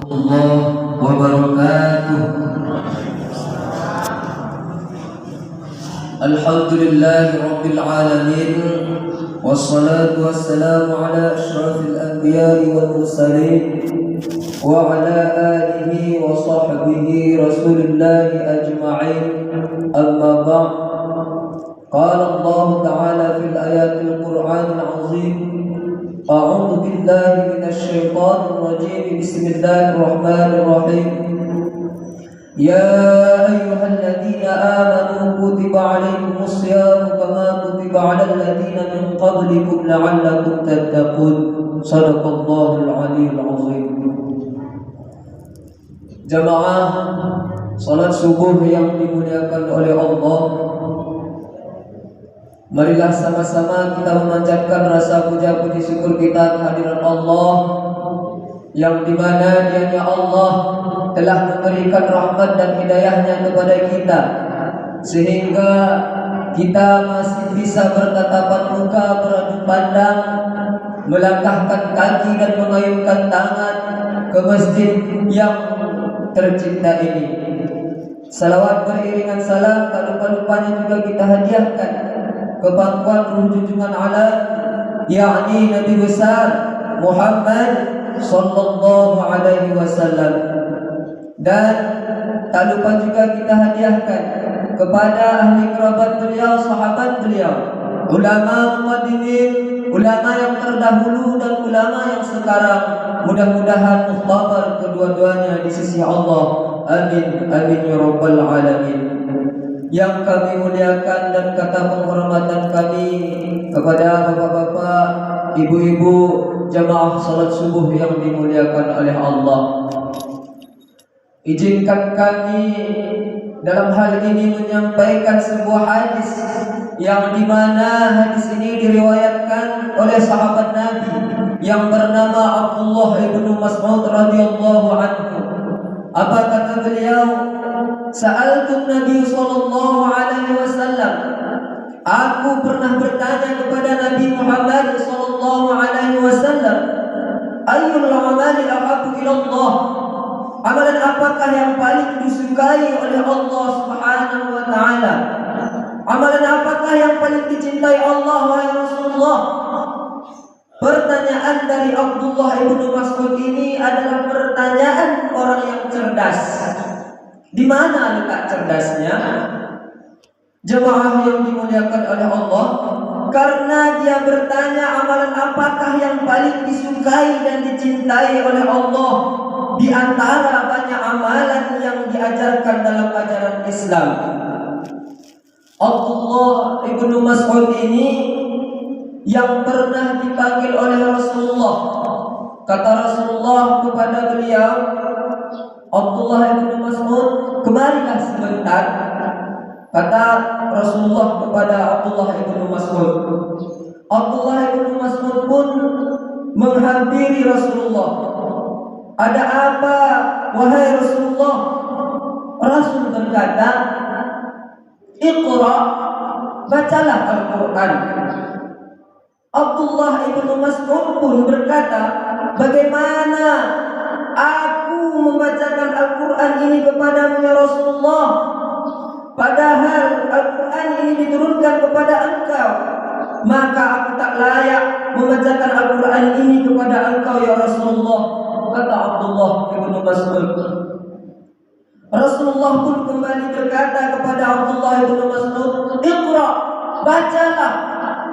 Allah wabarakatuh. Alhamdulillahi rabbil alamin, wassalatu wassalamu ala asyrafil anbiya'i wal mursalin wa ala alihi wa sahbihi rasulillahi ajma'in. Amma ba'd. Qala Allah ta'ala fil ayatil Qur'anil azim, a'udzu billahi minasy syaithanir rajim. Bismillahirrahmanirrahim. Ya ayyuhalladzina amanu kutiba 'alaikumus syamu kama kutiba 'alal ladzina min qablikum la'allakum tattaqun. Shadaqallahul 'aliyyul 'azim. Jamaah salat subuh yang dimuliakan oleh Allah, marilah sama-sama kita memanjatkan rasa puja-puji syukur kita kehadiran Allah, yang dimana Dianya Allah telah memberikan rahmat dan hidayahnya kepada kita, sehingga kita masih bisa bertatapan muka, beradu pandang, melangkahkan kaki dan mengayunkan tangan ke masjid yang tercinta ini. Salawat beriringan salam tak lupa-lupanya juga kita hadiahkan ke pangkuan ruh junjungan alam, yakni Nabi besar Muhammad sallallahu alaihi wasallam. Dan tak lupa juga kita hadiahkan kepada ahli kerabat beliau, sahabat beliau, ulama muqaddimin, ulama yang terdahulu dan ulama yang sekarang. Mudah-mudahan mukhtabar kedua-duanya di sisi Allah. Amin, amin ya rabbal alamin. Yang kami muliakan dan kata penghormatan kami kepada bapak-bapak, ibu-ibu, jamaah salat subuh yang dimuliakan oleh Allah. Izinkan kami dalam hal ini menyampaikan sebuah hadis yang dimana hadis ini diriwayatkan oleh sahabat Nabi yang bernama Abdullah ibnu Mas'ud radhiyallahu anhu. Apa kata beliau? Sa'altu Nabi sallallahu alaihi wasallam, aku pernah bertanya kepada Nabi Muhammad sallallahu alaihi wasallam, ayyul amali ahabbu ila Allah? Amalan apakah yang paling disukai oleh Allah Subhanahu wa taala? Amalan apakah yang paling dicintai Allah wahai Rasulullah? Pertanyaan dari Abdullah ibnu Mas'ud ini adalah pertanyaan orang yang cerdas. Di mana letak cerdasnya? Jemaah yang dimuliakan oleh Allah, karena dia bertanya amalan apakah yang paling disukai dan dicintai oleh Allah di antara banyak amalan yang diajarkan dalam ajaran Islam. Abdullah ibnu Mas'ud ini yang pernah dipanggil oleh Rasulullah. Kata Rasulullah kepada beliau, Abdullah ibnu Mas'ud, kemarilah sebentar. Kata Rasulullah kepada Abdullah ibnu Mas'ud. Abdullah ibnu Mas'ud pun menghampiri Rasulullah. Ada apa wahai Rasulullah? Rasul berkata, Iqra, bacalah Al-Quran. Abdullah ibnu Mas'ud pun berkata, bagaimana aku membacakan Al-Quran ini kepadamu ya Rasulullah, padahal Al-Quran ini diturunkan kepada engkau? Maka aku tak layak membacakan Al-Quran ini kepada engkau ya Rasulullah, kata Abdullah ibnu Mas'ud. Rasulullah pun kembali berkata kepada Abdullah ibnu Mas'ud, Iqra, bacalah.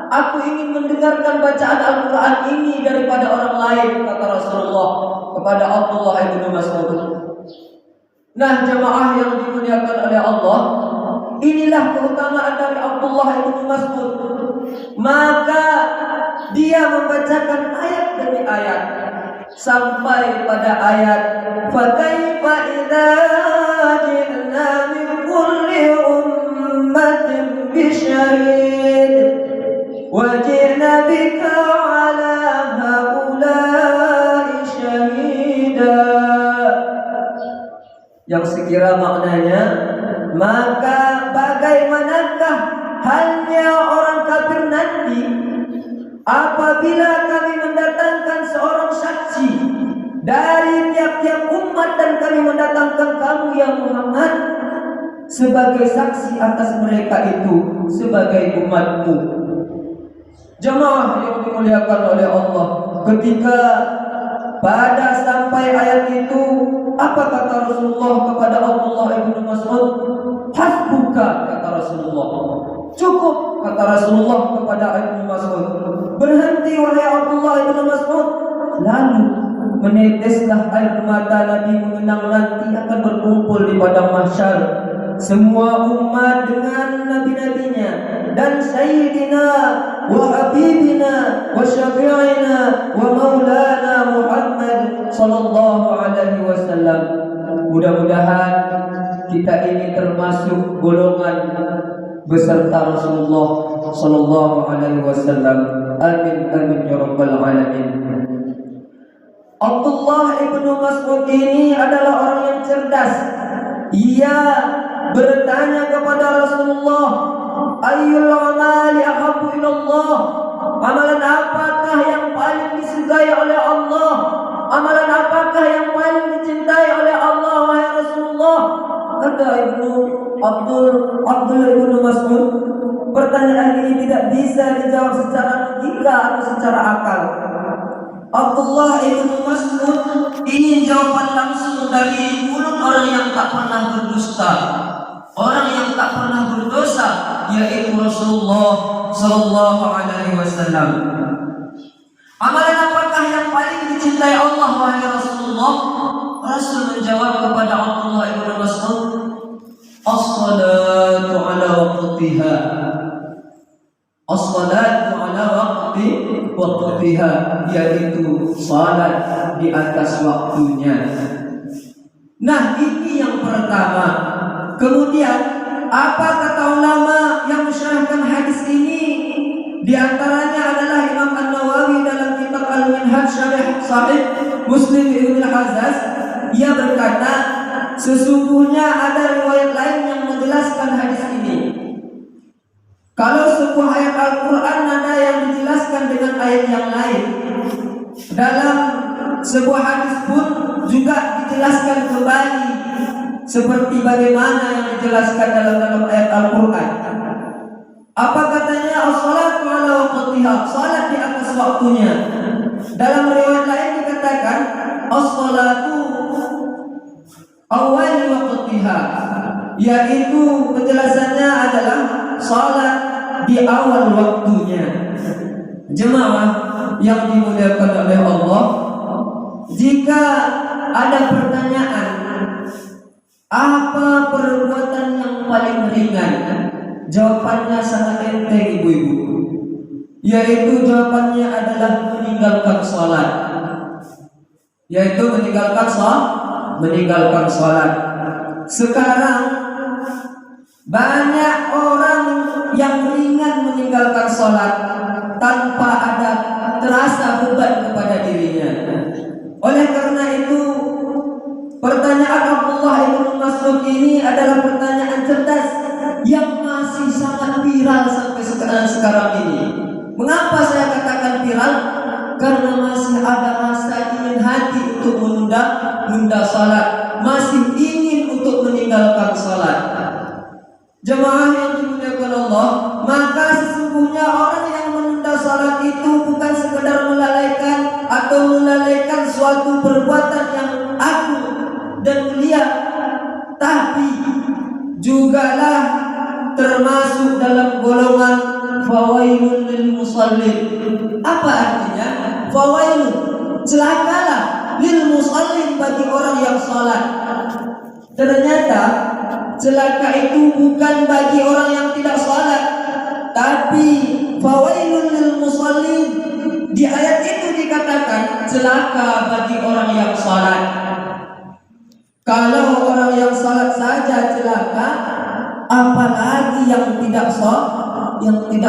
Aku ingin mendengarkan bacaan Al-Quran ini daripada orang lain, kata Rasulullah kepada Abdullah ibnu Mas'ud. Nah, jemaah yang dimuliakan oleh Allah, inilah keutamaan dari Abdullah ibnu Mas'ud. Maka dia membacakan ayat demi ayat sampai pada ayat fakaifa idza ji'na min kulli ummatin bisyahid wa ji'na bika 'ala haula'i syahida, yang sekira maknanya, maka bagaimanakah halnya orang kafir nanti apabila kami mendatangkan seorang saksi dari tiap-tiap umat, dan kami mendatangkan kamu ya Muhammad sebagai saksi atas mereka itu sebagai umatmu. Jemaah yang dimuliakan oleh Allah, ketika pada sampai ayat itu, apa kata Rasulullah kepada Abdullah ibnu Mas'ud? Hasbuka, kata Rasulullah. Cukup, kata Rasulullah kepada Ibnu Mas'ud. Berhenti wahai Abdullah ibnu Mas'ud. Lalu meneteslah air mata Nabi mengenang nanti akan berkumpul di padang mahsyar semua umat dengan nabi-nabinya dan sayyidina wa habibina wa syafi'ina wa maulana Muhammad sallallahu alaihi wasallam. Mudah-mudahan kita ini termasuk golongan beserta Rasulullah sallallahu alaihi wasallam. Amin amin ya rabbal alamin. Abdullah ibnu Mas'ud ini adalah orang yang cerdas. Ia bertanya kepada Rasulullah, ayyul amali ahabbu ilallah? Amalan apakah yang paling disukai oleh Allah? Amalan apakah yang paling dicintai oleh Allah wahai Rasulullah? Kata Abdullah ibnu Mas'ud, pertanyaan ini tidak bisa dijawab secara logika atau secara akal. Abdullah ibnu Mas'ud ingin jawaban langsung dari mulut orang yang tak pernah berdusta, orang yang tak pernah berdosa, yaitu Rasulullah sallallahu alaihi wasallam. Amalan apakah yang paling dicintai Allah wahai Rasulullah? Rasul menjawab kepada Abdullah ibnu Mas'ud, as-salatu ala waqtiha. As-salatu ala waqtiha, yaitu salat di atas waktunya. Nah, ini yang pertama. Kemudian apa kata ulama yang mensyarahkan hadis ini? Di antaranya adalah Imam An-Nawawi dalam kitab Al-Minhaj Syarih Sahih Muslim Ibnu Al-Hazzaz. Ia berkata, sesungguhnya ada riwayat lain yang menjelaskan hadis ini. Kalau sebuah ayat Al-Quran ada yang dijelaskan dengan ayat yang lain, dalam sebuah hadis pun juga dijelaskan kembali seperti bagaimana yang dijelaskan dalam ayat Al-Quran. Apa katanya? As-salatu ala waqtiha, salat di atas waktunya. Dalam riwayat lain dikatakan as-salatu awal waqtiha, yaitu penjelasannya adalah salat di awal waktunya. Jemaah yang dimuliakan oleh Allah, jika ada pertanyaan apa perbuatan yang paling ringan, jawabannya sangat enteng ibu-ibu, yaitu jawabannya adalah meninggalkan salat. Meninggalkan salat. Sekarang banyak orang yang ringan meninggalkan salat tanpa ada terasa beban kepada dirinya. Oleh karena itu, pertanyaan Abdullah ibnu Mas'ud ini adalah pertanyaan cerdas yang masih sangat viral sampai sekarang ini. Mengapa saya katakan viral? Karena masih ada rasa ingin hati untuk menunda salat, masih ingin untuk meninggalkan salat. Jemaah yang dimuliakan Allah, maka sesungguhnya orang yang menunda salat itu bukan sekedar melalaikan suatu perbuatan yang agung dan mulia, tapi jugalah termasuk dalam golongan fawailun lil musallin. Apa artinya? Fawailun, celakalah, lil musallin, bagi orang yang salat. Ternyata celaka itu bukan bagi orang yang tidak salat, tapi fawailun lil musallin. Di ayat itu dikatakan celaka bagi orang yang salat. Kalau orang yang salat saja celaka, apalagi yang tidak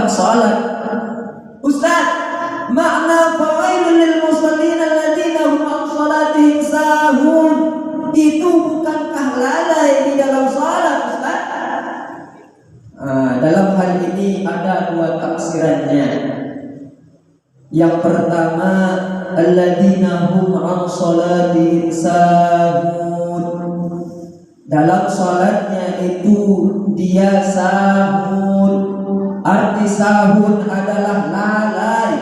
salat. Ustaz, makna fawailun lil musallin alladziina hum an salatihim sahun itu bukankah lalai di dalam salat, Ustaz? Dalam hal ini ada dua tafsirannya. Yang pertama, alladzina hum 'an shalatihim sahun. Dalam salatnya itu dia sahun. Arti sahun adalah lalai.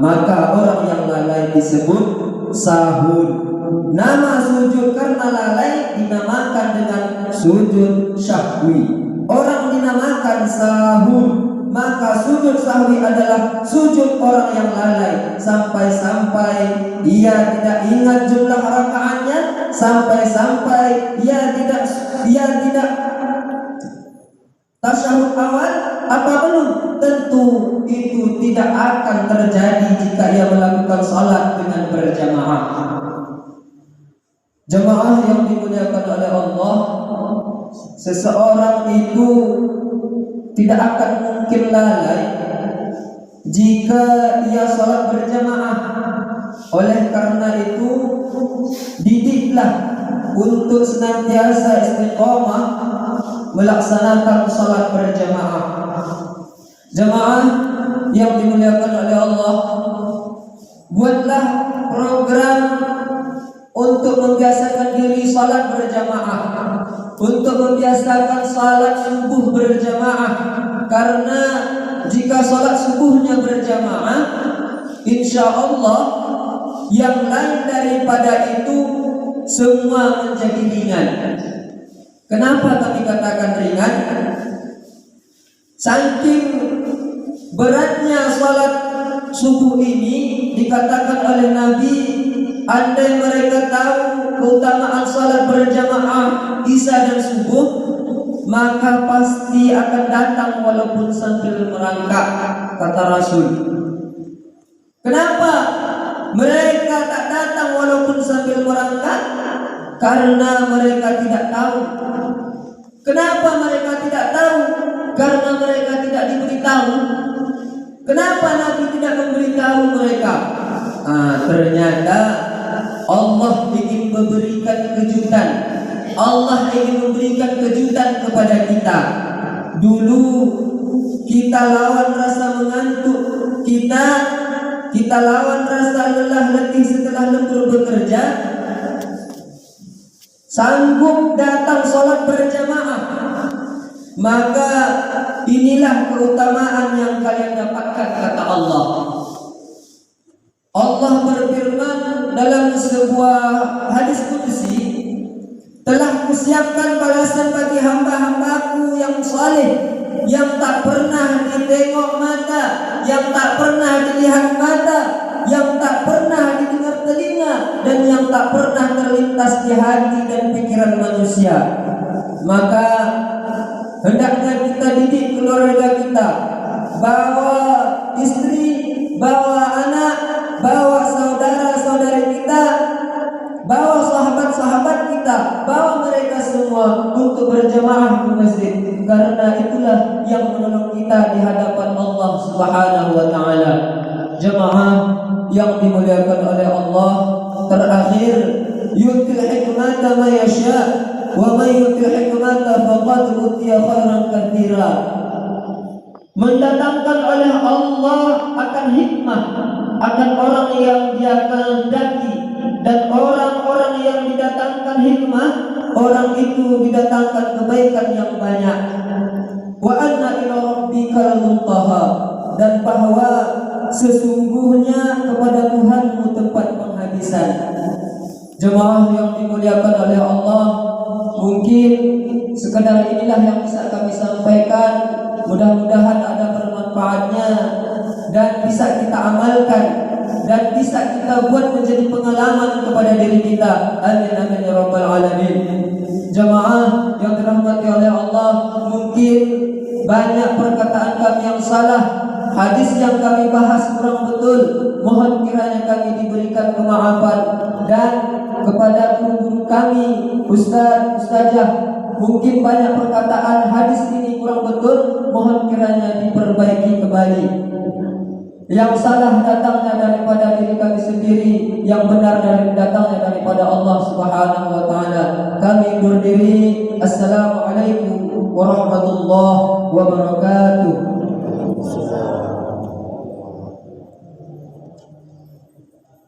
Maka orang yang lalai disebut sahun. Nama sujud karena lalai dinamakan dengan sujud syahwi. Orang dinamakan sahun, maka sujud sahwi adalah sujud orang yang lalai sampai-sampai ia tidak ingat jumlah rakaatnya, sampai-sampai ia tidak tasyahud awal apa belum. Tentu itu tidak akan terjadi jika ia melakukan salat dengan berjamaah. Jemaah yang dimuliakan oleh Allah, seseorang itu tidak akan mungkin lalai jika ia salat berjamaah. Oleh karena itu, didiklah untuk senantiasa istiqamah melaksanakan salat berjamaah. Jemaah yang dimuliakan oleh Allah, buatlah program untuk membiasakan diri salat berjamaah, untuk membiasakan salat subuh berjamaah. Karena jika salat subuhnya berjamaah, insya Allah yang lain daripada itu semua menjadi ringan. Kenapa kami katakan ringan? Saking beratnya salat subuh ini, dikatakan oleh Nabi, andai mereka tahu keutamaan salat berjamaah isya dan subuh, maka pasti akan datang walaupun sambil merangkak, kata Rasul. Kenapa mereka tak datang walaupun sambil merangkak? Karena mereka tidak tahu. Kenapa mereka tidak tahu? Karena mereka tidak diberitahu. Kenapa Nabi tidak memberitahu mereka? Ternyata Allah ingin memberikan kejutan. Allah ingin memberikan kejutan kepada kita. Dulu kita lawan rasa mengantuk, kita lawan rasa lelah letih setelah lembur bekerja, sanggup datang sholat berjamaah. Maka inilah keutamaan yang kalian dapatkan, kata Allah. Allah berfirman dalam sebuah hadis qudsi, telah kusiapkan balasan bagi hamba-hambaku yang saleh, yang tak pernah ditengok mata, yang tak pernah dilihat mata, yang tak pernah didengar telinga, dan yang tak pernah terlintas di hati dan pikiran manusia. Maka hendaknya kita didik keluarga kita, bawa istri, bawa anak, bawa saudara-saudari kita, bawa sahabat-sahabat kita, bawa mereka semua untuk berjamaah di masjid. Karena itulah yang menolong kita di hadapan Allah Subhanahu wa taala. Jemaah yang dimuliakan oleh Allah, terakhir, yu'til hikmata ma yasha wa may yu'til hikmata faqad utiya khairan katsira. Mendatangkan oleh Allah akan hikmah akan orang yang Dia kehendaki, dan orang-orang yang didatangkan hikmah, orang itu didatangkan kebaikan yang banyak. Wa anna ila rabbikal muntaha, dan bahwa sesungguhnya kepada Tuhanmu tempat penghabisan. Jemaah yang dimuliakan oleh Allah, mungkin sekedar inilah yang bisa kami sampaikan. Mudah-mudahan ada bermanfaatnya dan bisa kita amalkan dan bisa kita buat menjadi pengalaman kepada diri kita. Amin amin ya rabbal alamin. Jemaah yang dirahmati oleh Allah, mungkin banyak perkataan kami yang salah, hadis yang kami bahas kurang betul. Mohon kiranya kami diberikan kemaafan, dan kepada guru-guru kami, ustaz, ustazah, mungkin banyak perkataan hadis ini kurang betul, mohon kiranya diperbaiki kembali. Yang salah datangnya daripada diri kami sendiri, yang benar datangnya daripada Allah Subhanahu wa taala. Kami undur diri. Assalamualaikum warahmatullahi wabarakatuh.